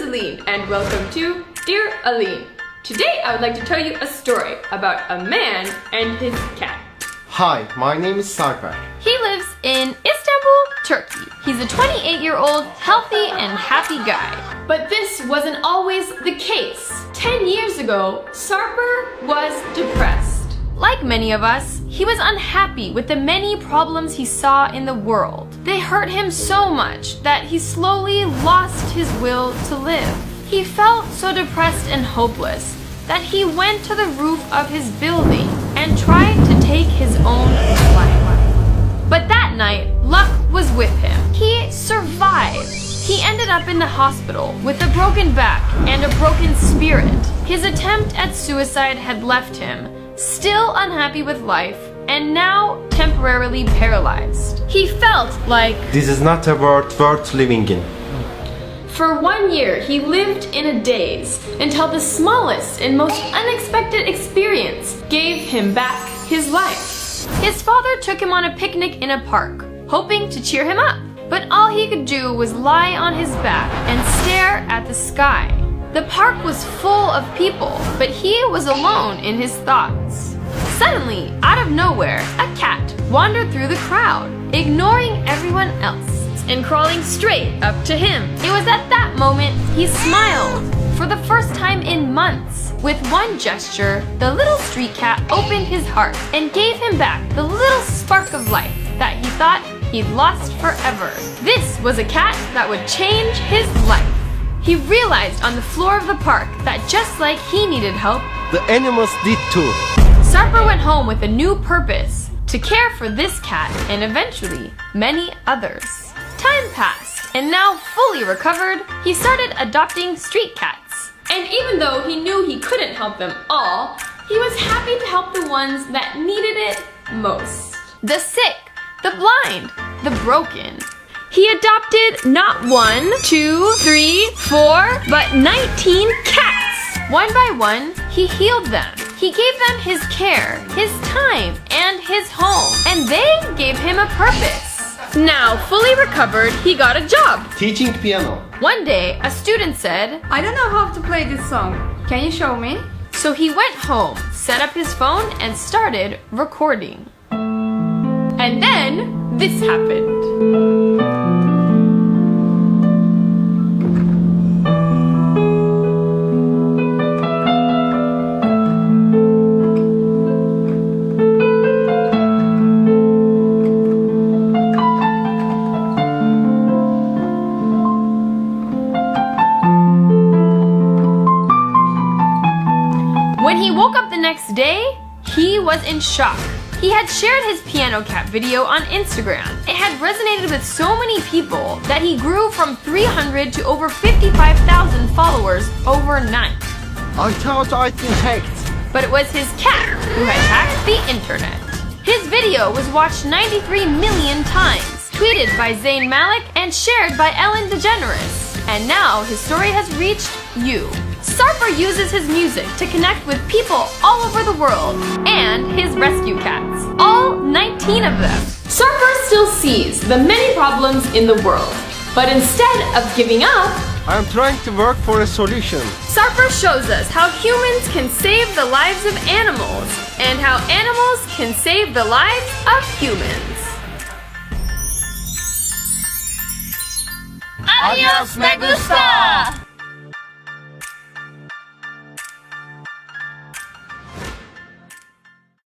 Alyne and welcome to Dear Alyne. Today I would like to tell you a story about a man and his cat. Hi, my name is Sarper. He lives in Istanbul, Turkey. He's a 28-year-old, healthy and happy guy. But this wasn't always the case. 10 years ago, Sarper was depressed. Like many of us, he was unhappy with the many problems he saw in the world. They hurt him so much that he slowly lost his will to live. He felt so depressed and hopeless that he went to the roof of his building and tried to take his own life. But that night, luck was with him. He survived. He ended up in the hospital with a broken back and a broken spirit. His attempt at suicide had left him still unhappy with life and now temporarily paralyzed. He felt like This is not a world worth living in. for 1 year he lived in a daze until the smallest and most unexpected experience gave him back his life. His father took him on a picnic in a park, hoping to cheer him up. But all he could do was lie on his back and stare at the sky. The park was full of people, but he was alone in his thoughts. Suddenly, out of nowhere, a cat wandered through the crowd, ignoring everyone else and crawling straight up to him. It was at that moment he smiled. For the first time in months, with one gesture, the little street cat opened his heart and gave him back the little spark of life that he thought he'd lost forever. This was a cat that would change his life. He realized on the floor of the park that just like he needed help, The animals did too. Sarper went home with a new purpose, to care for this cat and eventually many others. Time passed, and now fully recovered, he started adopting street cats. And even though he knew he couldn't help them all, he was happy to help the ones that needed it most. The sick, the blind, the broken. He adopted not 1, 2, 3, 4, but 19 cats. One by one, he healed them. He gave them his care, his time, and his home. And they gave him a purpose. Now, fully recovered, he got a job. Teaching piano. One day, a student said, I don't know how to play this song. Can you show me? so he went home, set up his phone, and started recording. And then, this happened. When he woke up the next day, he was in shock. He had shared his piano cat video on Instagram. It had resonated with so many people that he grew from 300 to over 55,000 followers overnight. I thought I'd been hacked. But it was his cat who had hacked the internet. His video was watched 93 million times, tweeted by Zayn Malik and shared by Ellen DeGeneres. And now his story has reached you. Sarper uses his music to connect with people all over the world and his rescue cats, all 19 of them. Sarper still sees the many problems in the world, but instead of giving up, I'm trying to work for a solution. Sarper shows us how humans can save the lives of animals and how animals can save the lives of humans. Adios, me gusta!